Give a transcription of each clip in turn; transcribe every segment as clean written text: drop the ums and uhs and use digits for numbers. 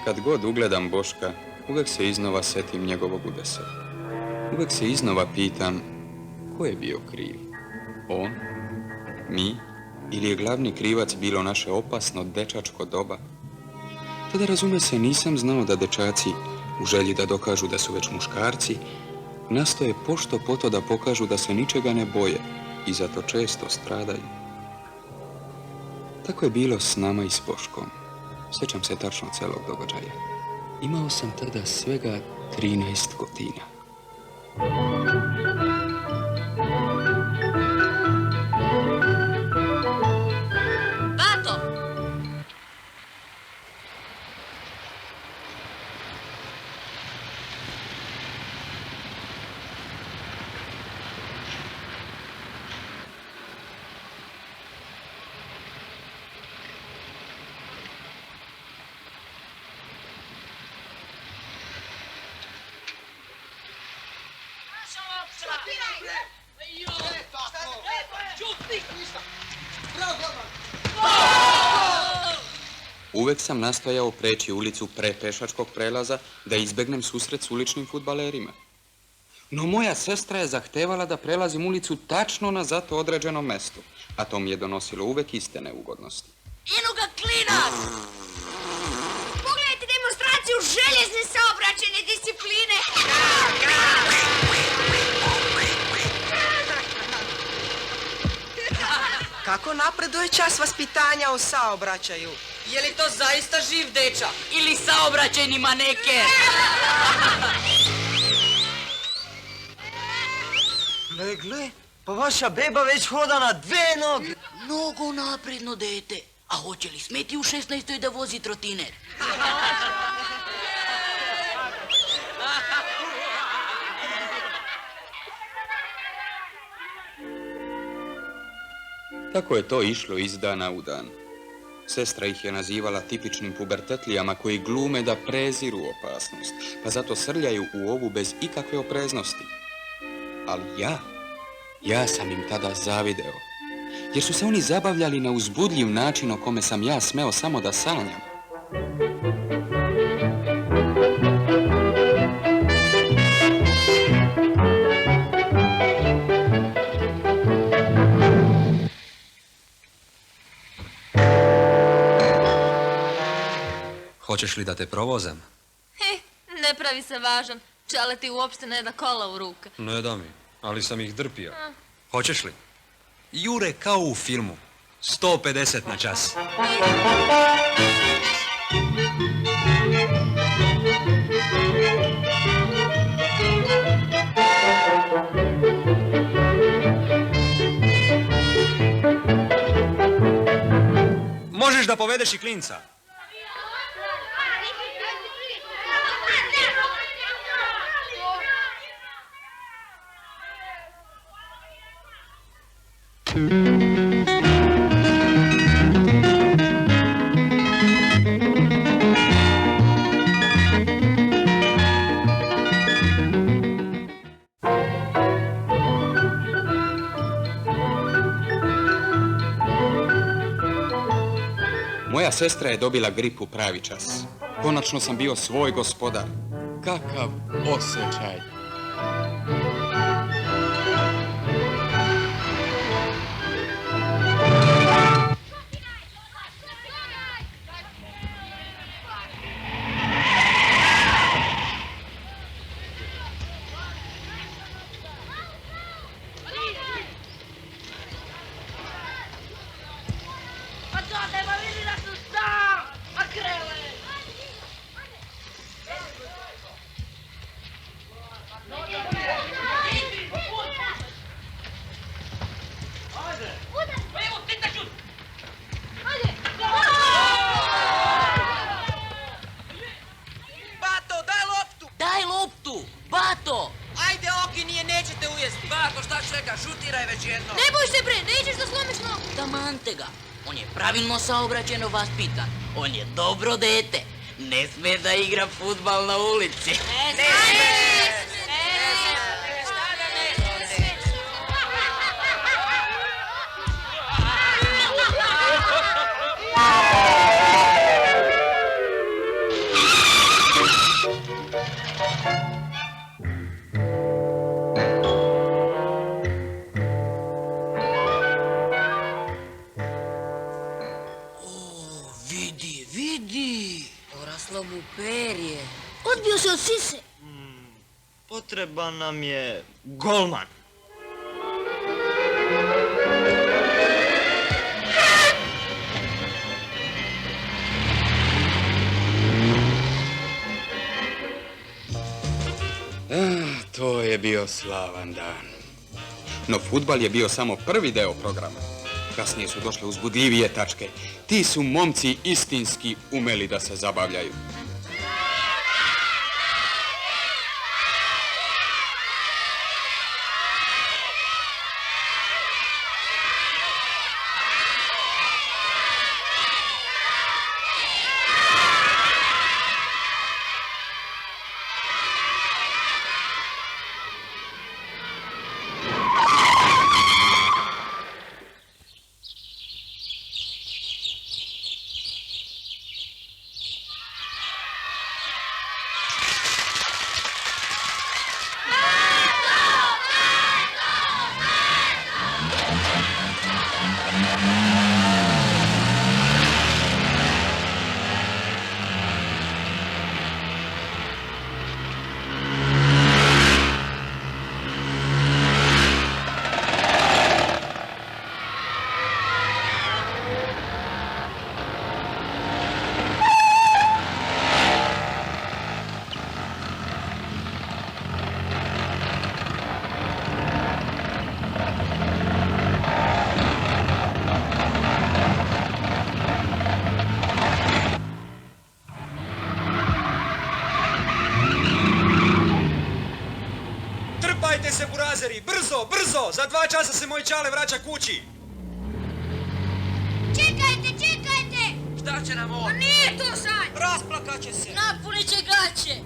Kad god ugledam Boška, uvek se iznova setim njegovog udesa. Uvek se iznova pitam, ko je bio kriv? On? Mi? Ili je glavni krivac bilo naše opasno dečačko doba? Tada, razume se, nisam znao da dečaci, u želji da dokažu da su već muškarci, nastoje pošto poto da pokažu da se ničega ne boje i zato često stradaju. Tako je bilo s nama i s Boškom. Sjećam se tačno celog događaja. Imao sam tada svega 13 godina. Bato! Uvek sam nastojao preći ulicu pre pešačkog prelaza da izbegnem susret s uličnim fudbalerima. No moja sestra je zahtevala da prelazim ulicu tačno na zato određenom mestu, a to mi je donosilo uvek iste neugodnosti. Eno ga klinac! Pogledajte demonstraciju željezne saobraćajne discipline! Kako napreduje čas vaspitanja o saobraćaju? Je li to zaista živ dečak? Ili saobraćajni maneke? Gle, pa vaša beba već hoda na 2 noge. Mnogo napredno dete. A hoće li smeti u 16. da vozi trotiner? Tako je to išlo iz dana u dan. Sestra ih je nazivala tipičnim pubertetlijama koji glume da preziru opasnost, pa zato srljaju u ovu bez ikakve opreznosti. Ali ja sam im tada zavideo, jer su se oni zabavljali na uzbudljiv način o kome sam ja smeo samo da sanjam. Hoćeš li da te provozam? Ne pravi se važan. Čale ti uopšte ne da kola u ruke. Ne da mi, ali sam ih drpio. Hoćeš li? Jure kao u filmu. 150 na čas. Možeš da povedeš i klinca. Moja sestra je dobila gripu pravi čas. Konačno sam bio svoj gospodar. Kakav osjećaj! Ne boj se bre, nećeš da slomiš nogu. Taman te ga. On je pravilno saobraćajno vaspitan. On je dobro dete. Ne sme da igra fudbal na ulici. Ne sme. Vidi, vidi. Poraslo mu perje. Odbio se od sise. Potreban nam je golman. To je bio slavan dan. No fudbal je bio samo prvi deo programa. Kasnije su došle uzbudljivije tačke. Ti su momci istinski umeli da se zabavljaju. Trpajte se, burazeri, brzo, brzo! Za 2 časa se moj čale vraća kući. Čekajte, čekajte! Šta će nam on? Nije to sad! Rasplakat će se. Napunit će gaće.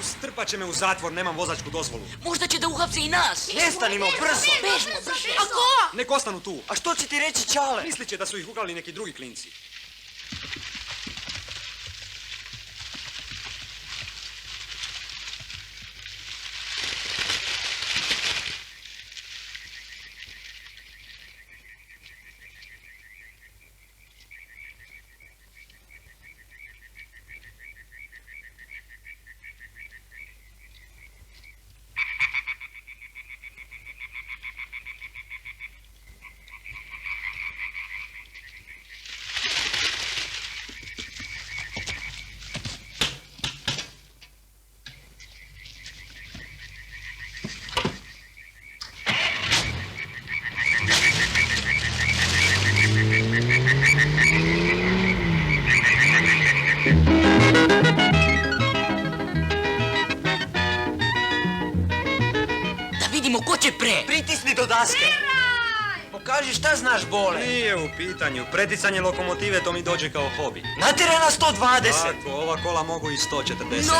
Strpat će me u zatvor, nemam vozačku dozvolu. Možda će da uhapse i nas. Nestanimo, brzo. Bežmo, brže. A ko? Nek ostanu tu. A što će ti reći Čale? Mislit će da su ih ukrali neki drugi klinci. Ko će pre? Pritisni do daske. Pokaži šta znaš, Bole. Nije u pitanju. Preticanje lokomotive to mi dođe kao hobi. Natjera na 120. Tako, ova kola mogu i 140. No.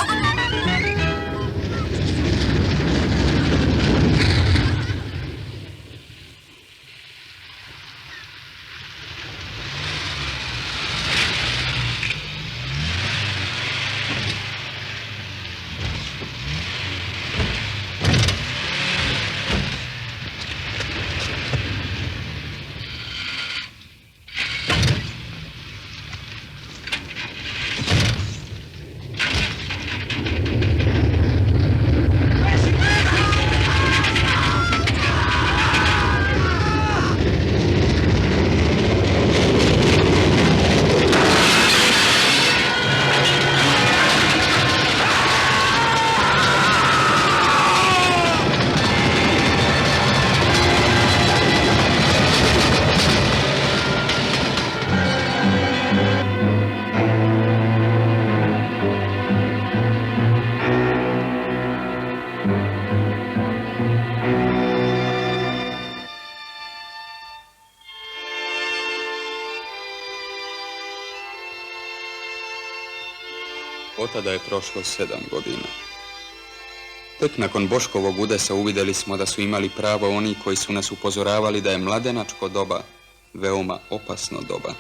Od tada je prošlo 7 godina. Tek nakon Boškovog udesa uvidjeli smo da su imali pravo oni koji su nas upozoravali da je mladenačko doba veoma opasno doba.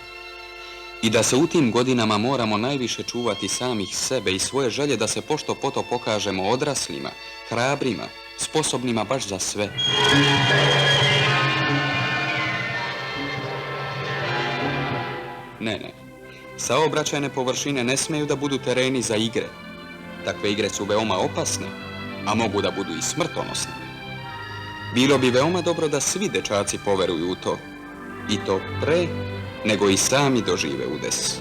I da se u tim godinama moramo najviše čuvati samih sebe i svoje želje da se pošto poto pokažemo odraslima, hrabrima, sposobnima baš za sve. Ne. Saobraćajne površine ne smeju da budu tereni za igre. Takve igre su veoma opasne, a mogu da budu i smrtonosne. Bilo bi veoma dobro da svi dečaci poveruju u to. I to pre nego i sami dožive udes.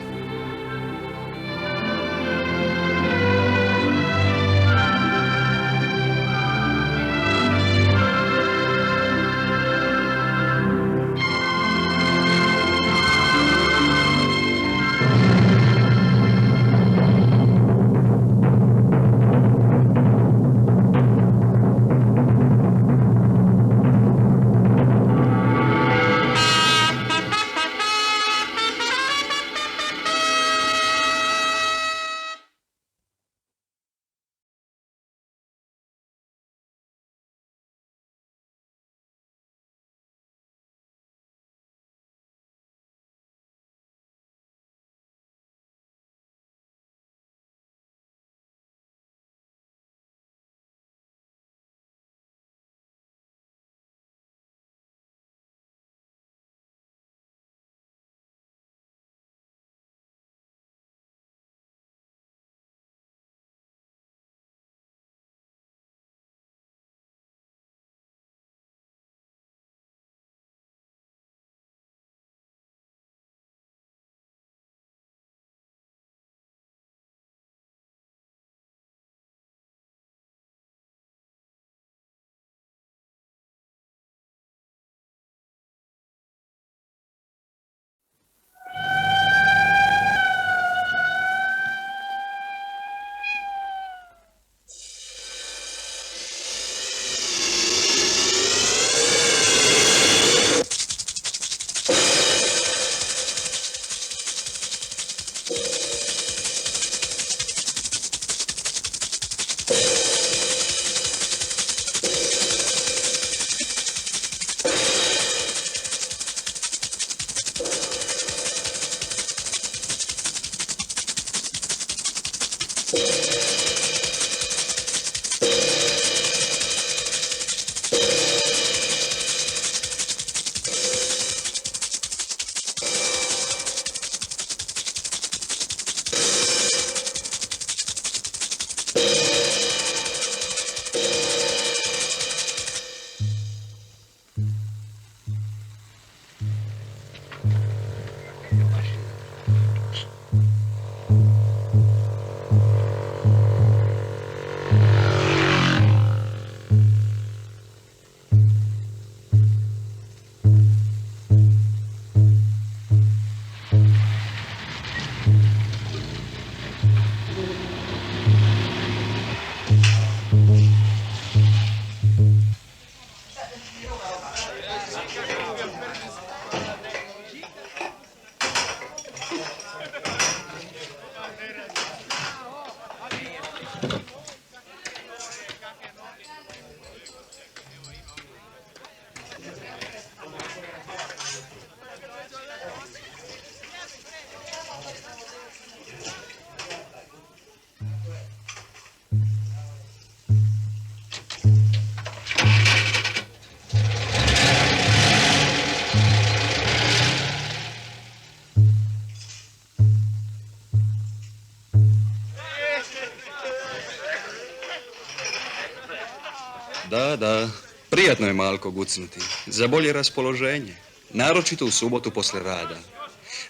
Da, prijatno je malko gucnuti, za bolje raspoloženje, naročito u subotu posle rada.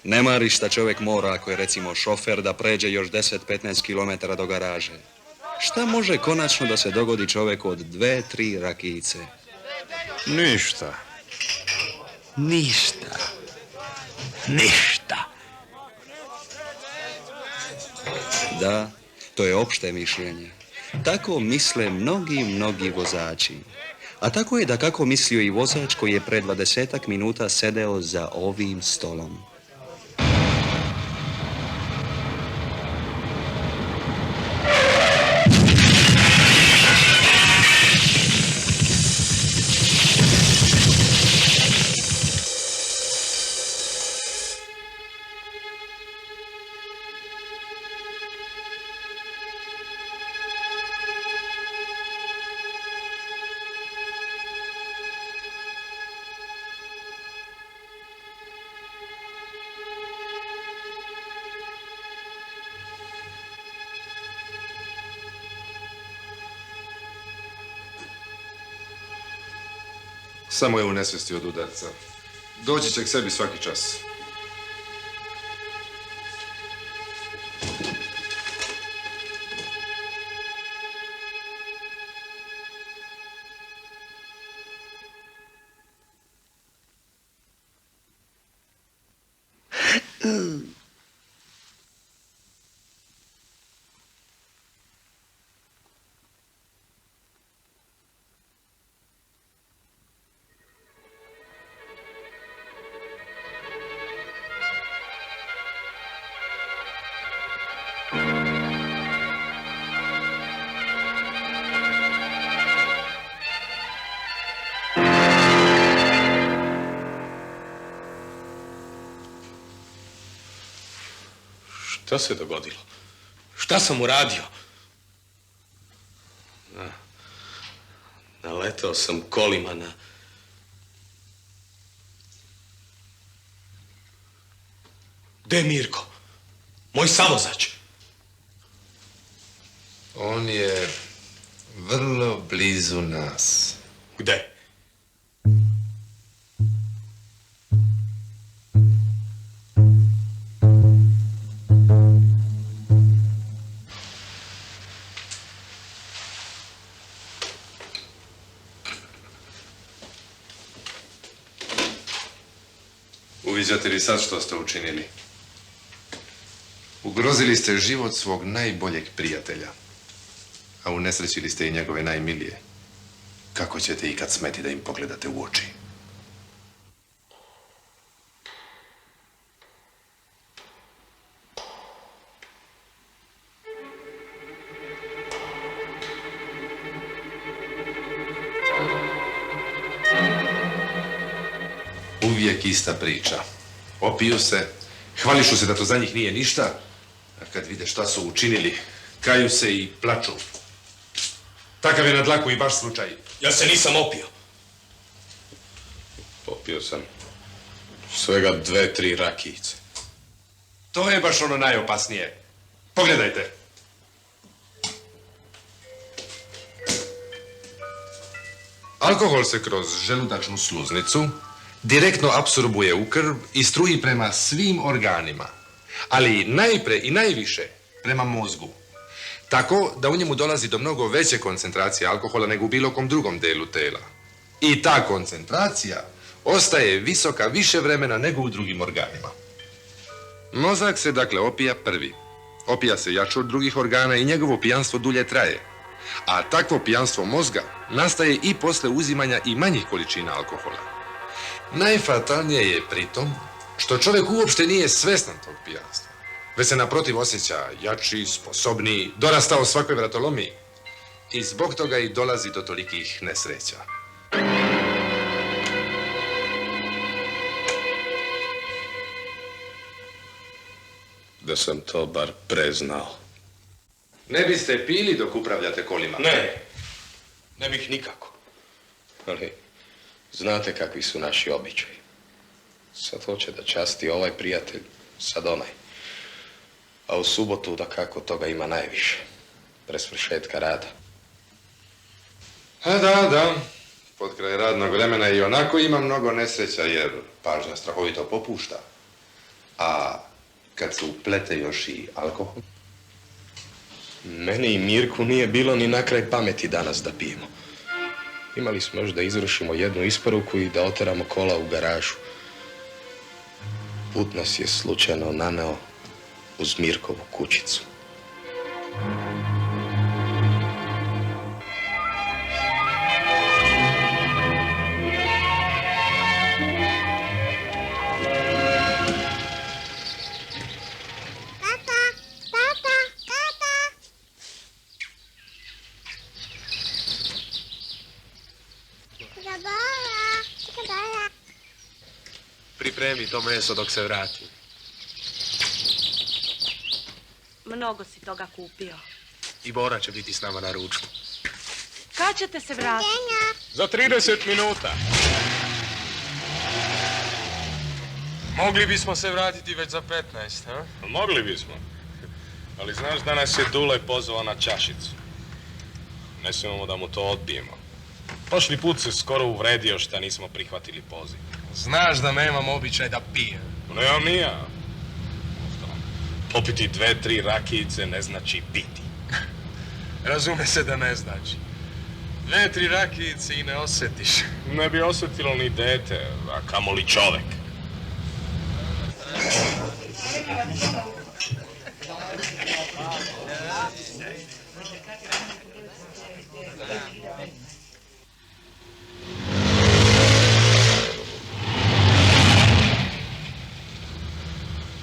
Ne mari šta čovjek mora ako je recimo šofer da pređe još 10-15 km do garaže. Šta može konačno da se dogodi čovjeku od 2-3 rakijice? Ništa. Da, to je opšte mišljenje. Tako misle mnogi vozači. A tako je da kako mislio i vozač koji je pre 20 minuta sedeo za ovim stolom. Samo je u nesvijesti od udarca. Doći će k sebi svaki čas. Šta se dogodilo? Šta sam uradio? Naletao sam kolima na... Gde je Mirko? Moj samozač. On je vrlo blizu nas. Gde? Uviđate li sad što ste učinili? Ugrozili ste život svog najboljeg prijatelja, a unesrećili ste i njegove najmilije. Kako ćete ikad smeti da im pogledate u oči? Uvijek ista priča. Opiju se, hvališu se da to za njih nije ništa, a kad vide šta su učinili, kaju se i plaču. Takav je na dlaku i baš slučaj. Ja se nisam opio. Popio sam svega 2-3 rakijice. To je baš ono najopasnije. Pogledajte. Alkohol se kroz želudačnu sluznicu direktno apsorbuje u krv i struji prema svim organima, ali najpre i najviše prema mozgu. Tako da u njemu dolazi do mnogo veće koncentracije alkohola nego u bilo kom drugom delu tela. I ta koncentracija ostaje visoka više vremena nego u drugim organima. Mozak se dakle opija prvi. Opija se jače od drugih organa i njegovo pijanstvo dulje traje. A takvo pijanstvo mozga nastaje i posle uzimanja i manjih količina alkohola. Najfatalnije je pritom što čovjek uopšte nije svestan tog pijanstva, već se naprotiv osjeća jači, sposobniji, dorastao svakoj vratolomiji. I zbog toga i dolazi do tolikih nesreća. Da sam to bar preznao. Ne biste pili dok upravljate kolima? Ne bih nikako. Ali znate kakvi su naši običaji. Sad hoće da časti ovaj prijatelj, sad onaj. A u subotu da kako toga ima najviše. Pre svršetka rada. A da. Pod kraj radnog vremena i onako ima mnogo nesreća jer pažnja strahovito popušta. A kad se uplete još i alkohol? Meni i Mirku nije bilo ni na kraj pameti danas da pijemo. Imali smo još da izvršimo jednu isporuku i da oteramo kola u garažu. Put nas je slučajno naneo uz Mirkovu kućicu. Pripremi to meso dok se vrati. Mnogo si toga kupio. I Bora će biti s nama na ručku. Kad ćete se vratiti? Za 30 minuta. Mogli bismo se vratiti već za 15, ha? Mogli bismo. Ali znaš da nas je Dule pozvao na čašicu. Ne smijemo da mu to odbijemo. Prošli put se skoro uvredio šta nismo prihvatili poziv. Znaš da nemam običaj da pijem. Nemam ni ja. Popiti 2-3 rakijice ne znači piti. Razume se da ne znači. 2-3 rakijice i ne osjetiš. Ne bi osjetilo ni dete, a kamoli čovek.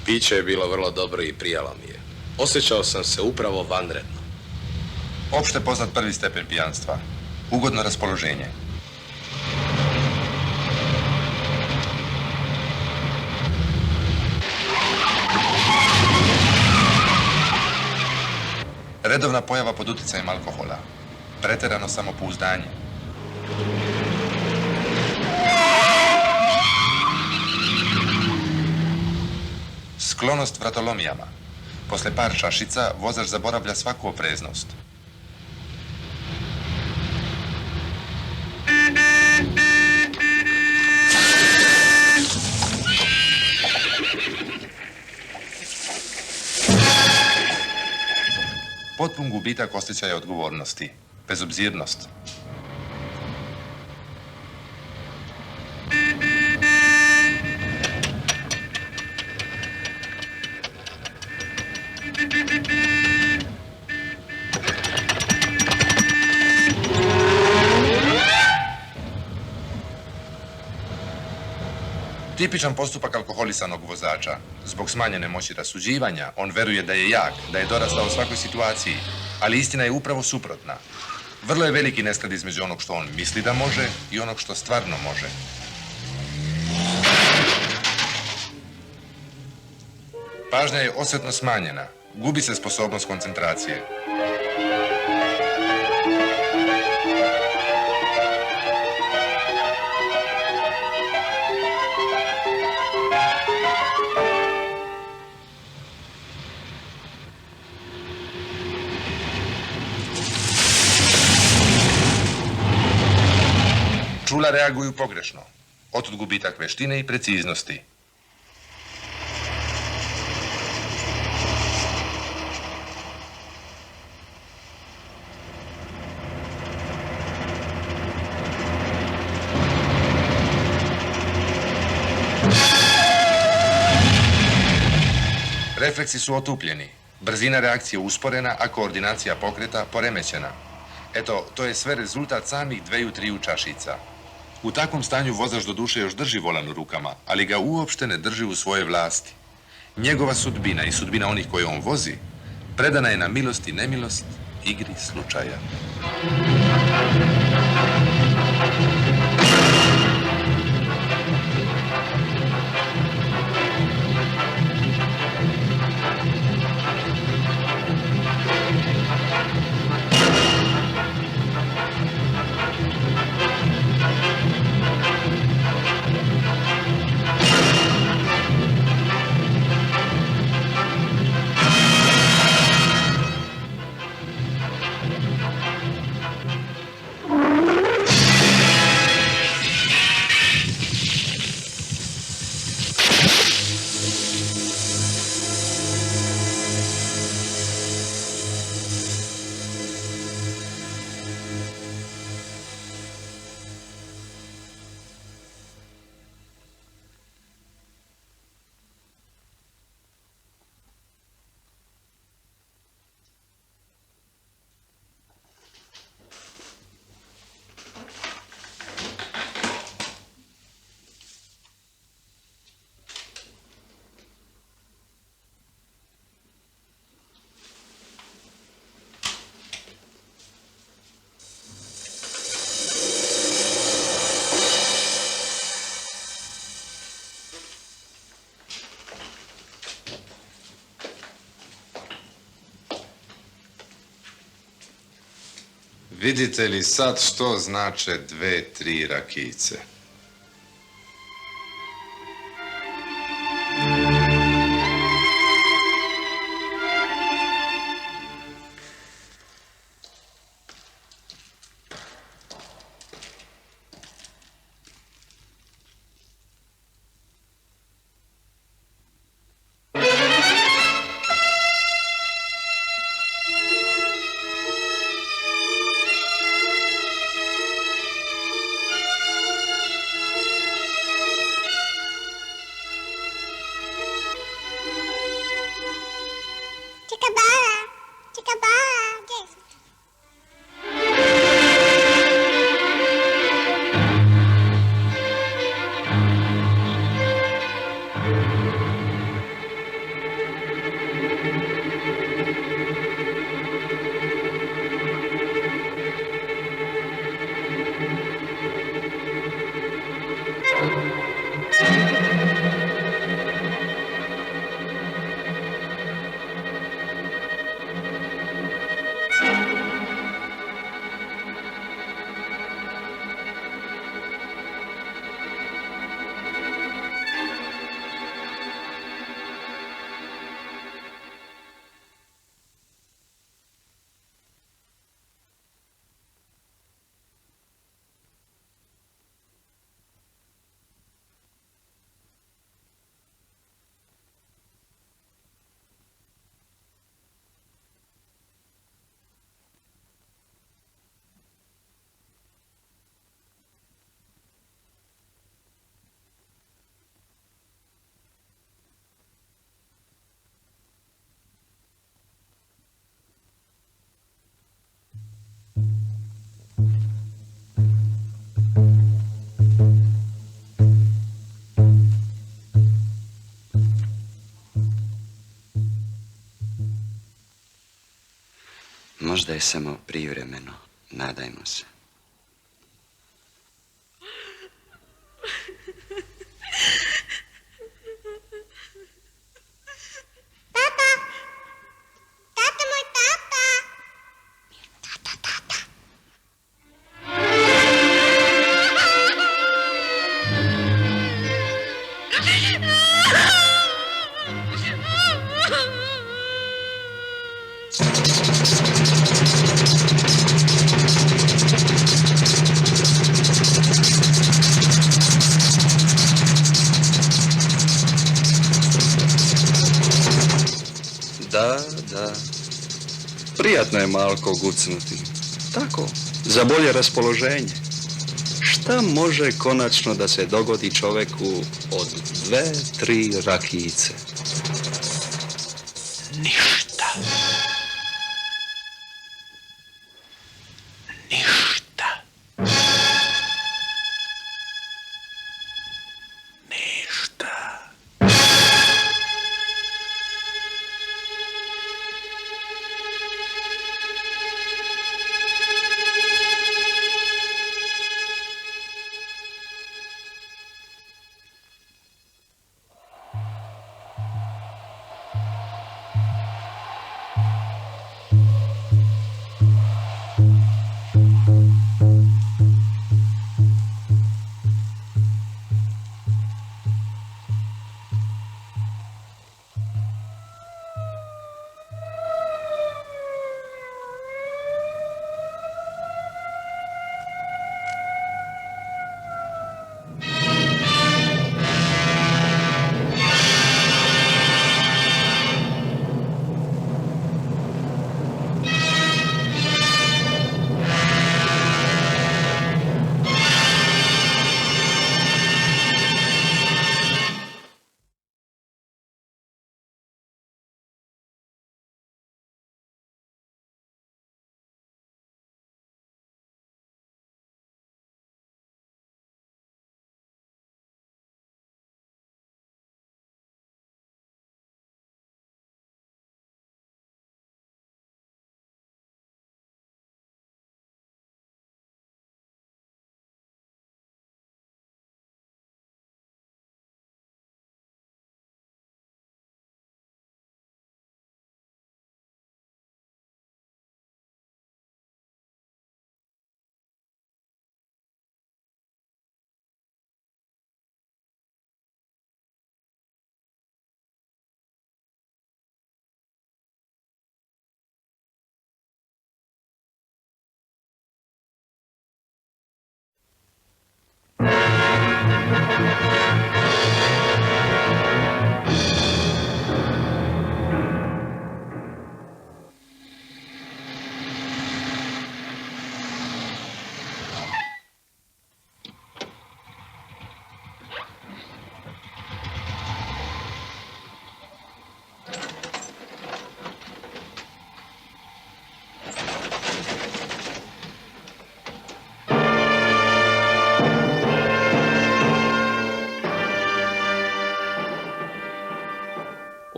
Piće je bilo vrlo dobro i prijalo mi je. Osjećao sam se upravo vanredno. Opšte poznat prvi stepen pijanstva. Ugodno raspoloženje. Redovna pojava pod utjecajem alkohola. Preterano samopouzdanje. Sklonost vratolomijama. Posle par čašica vozač zaboravlja svaku opreznost. Potpun gubitak osjećaja odgovornosti. Bezobzirnost. Tipičan postupak alkoholisanog vozača. Zbog smanjene moći rasuđivanja, on veruje da je jak, da je dorastao u svakoj situaciji, ali istina je upravo suprotna. Vrlo je veliki nesklad između onog što on misli da može i onog što stvarno može. Pažnja je osjetno smanjena, gubi se sposobnost koncentracije. Čula reaguju pogrešno. Otud gubitak veštine i preciznosti. Refleksi su otupljeni. Brzina reakcije usporena, a koordinacija pokreta poremećena. Eto, to je sve rezultat samih 2-3 čašica. U takvom stanju vozač do duše još drži volan u rukama, ali ga uopšte ne drži u svoje vlasti. Njegova sudbina i sudbina onih koje on vozi predana je na milost i nemilost igri slučaja. Vidite li sad što znače 2-3 rakijice? Možda je samo privremeno. Nadajmo se. Da, da. Prijatno je malko gucnuti. Tako, za bolje raspoloženje. Šta može konačno da se dogodi čoveku od 2-3 rakijice? Ništa. Ništa. Ništa.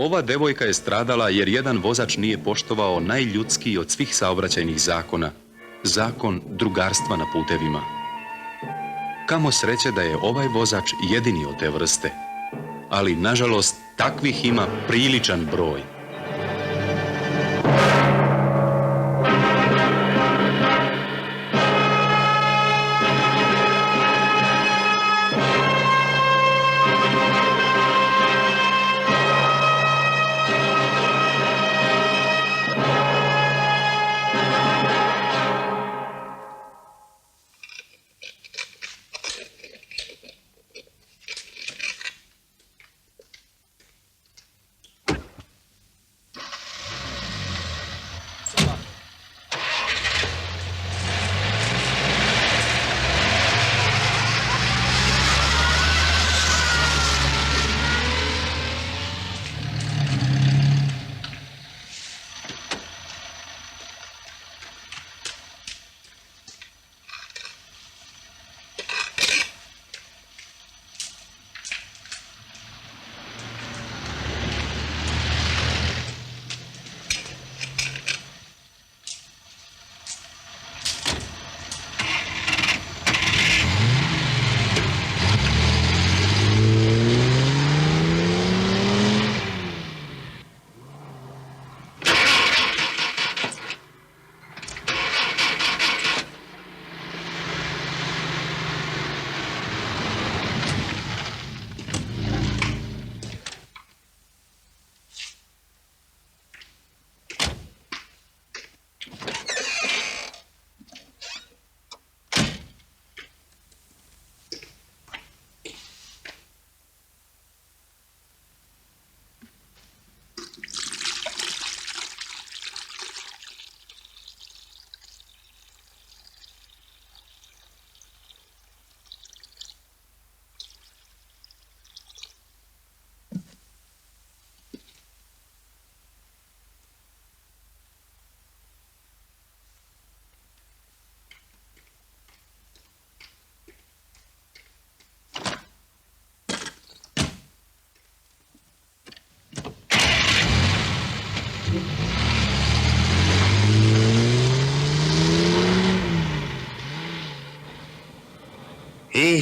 Ova devojka je stradala jer jedan vozač nije poštovao najljudskiji od svih saobraćajnih zakona, zakon drugarstva na putevima. Kamo sreće da je ovaj vozač jedini od te vrste, ali nažalost takvih ima priličan broj.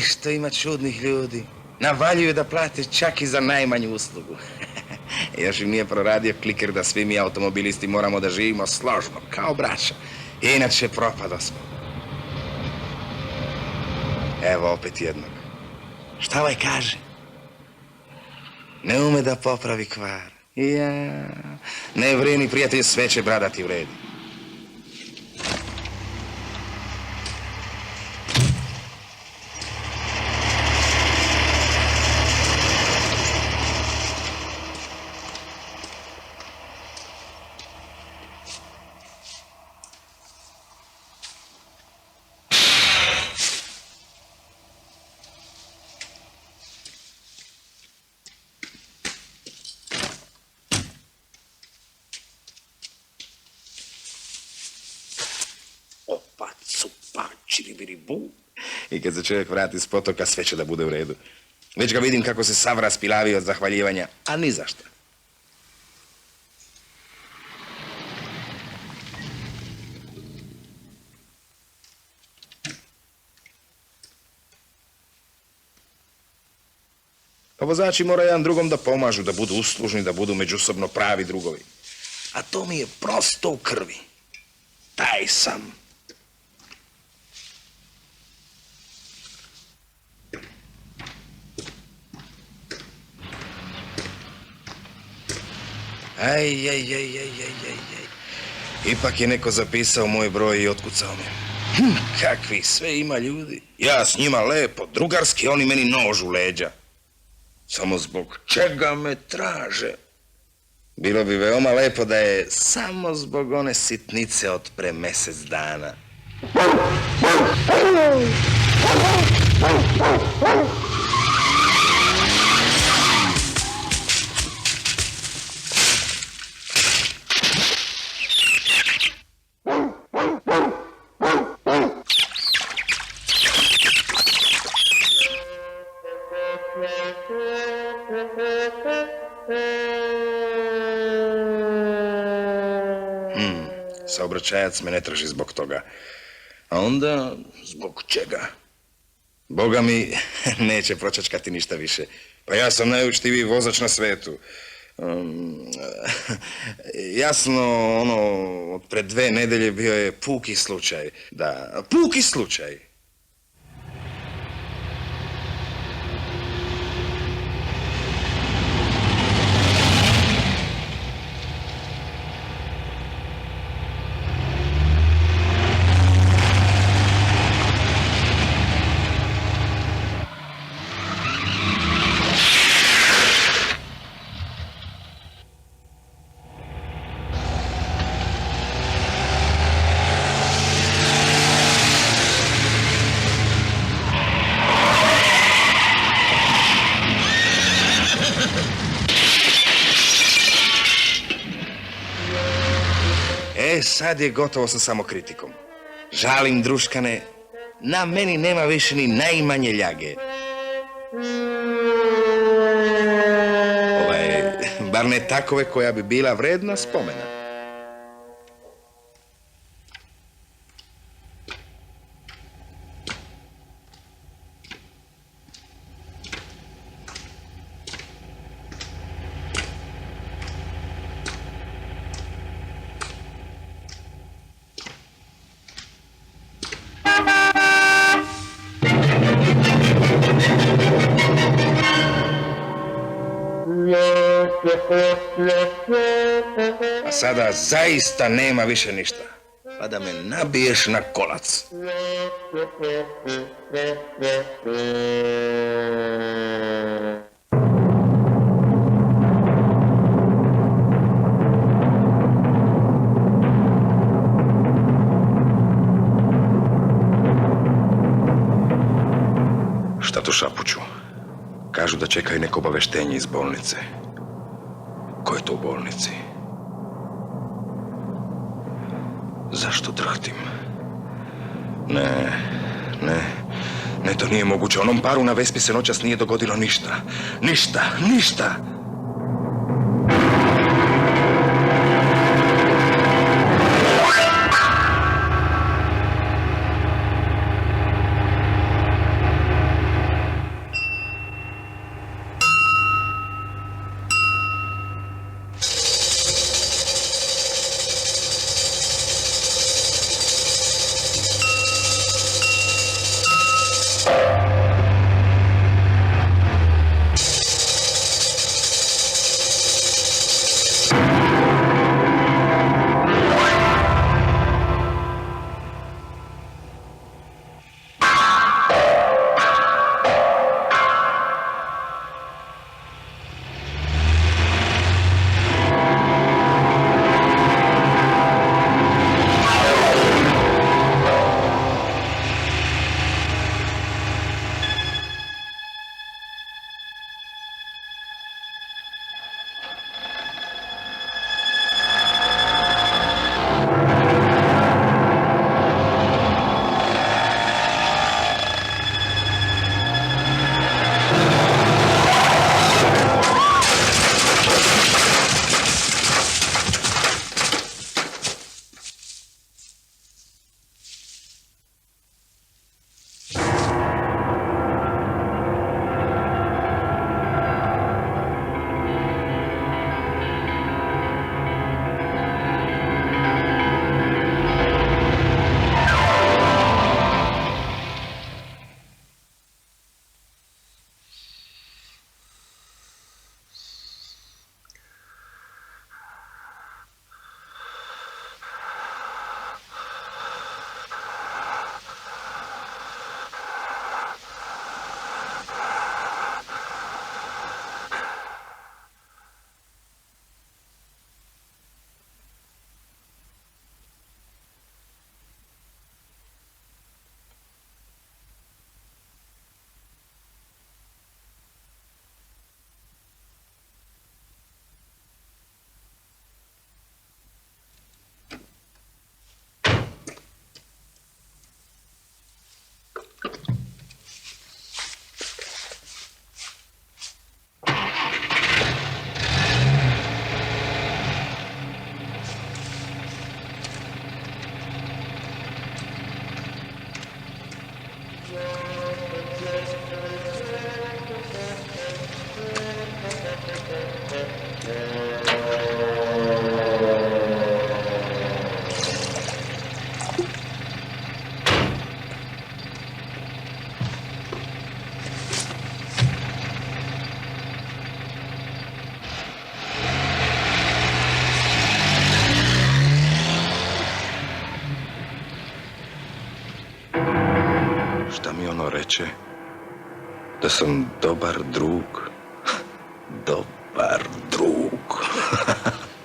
što ima čudnih ljudi. Navaljuju da plate čak i za najmanju uslugu. Još im nije proradio kliker da svi mi automobilisti moramo da živimo složno, kao braća. Inače propado smo. Evo opet jednog. Šta ovaj kaže? Ne ume da popravi kvar. Ja, ne vrini, prijatelj, sve će bradati u redu. I kad se čovjek vrati s potoka, sve će da bude u redu. Već ga vidim kako se sav raspilavi od zahvaljivanja, a ni zašto. Pa vozači moraju jedan drugom da pomažu, da budu uslužni, da budu međusobno pravi drugovi. A to mi je prosto u krvi. Taj sam. Aj. Ipak je neko zapisao moj broj i otkucao me. Kakvi sve ima ljudi. Ja s njima lepo, drugarski, oni meni nož u leđa. Samo zbog čega me traže? Bilo bi veoma lepo da je samo zbog one sitnice od pre mesec dana. Saobraćajac me ne traži zbog toga. A onda, zbog čega? Boga mi neće pročačkati ništa više. Pa ja sam najučtiviji vozač na svetu. Jasno, od pred 2 nedelje bio je puki slučaj. Da, puki slučaj. Sad je gotovo sa samokritikom. Žalim, druškane, na meni nema više ni najmanje ljage. Bar ne takove koja bi bila vredna spomena. A sada zaista nema više ništa. Pa da me nabiješ na kolac. Šta to šapuću? Kažu da čekaju neko obaveštenje iz bolnice. Ko je to u bolnici? Zašto drhtim? Ne, to nije moguće. Onom paru na Vespi se noćas nije dogodilo ništa. Ništa! reče da sam dobar drug. Dobar drug.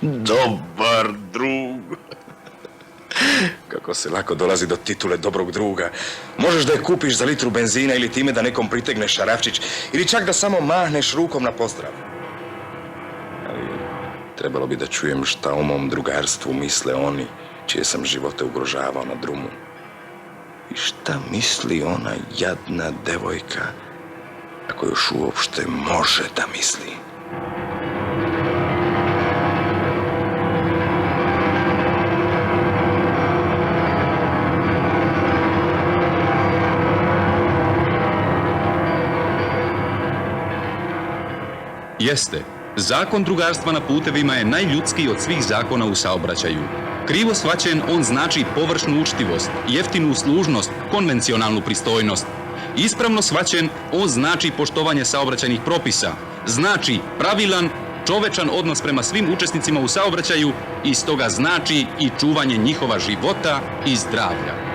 Dobar drug. Kako se lako dolazi do titule dobrog druga. Možeš da je kupiš za litru benzina ili time da nekom pritegneš šarafčić ili čak da samo mahneš rukom na pozdrav. Ali trebalo bi da čujem šta o mom drugarstvu misle oni čije sam živote ugrožavao na drumu. I šta misli ona jadna devojka, ako još uopšte može da misli. Jeste, zakon drugarstva na putevima je najljudskiji od svih zakona u saobraćaju. Krivo shvaćen, on znači površnu učtivost, jeftinu uslužnost, konvencionalnu pristojnost. Ispravno shvaćen, on znači poštovanje saobraćajnih propisa, znači pravilan, čovečan odnos prema svim učesnicima u saobraćaju i stoga znači i čuvanje njihova života i zdravlja.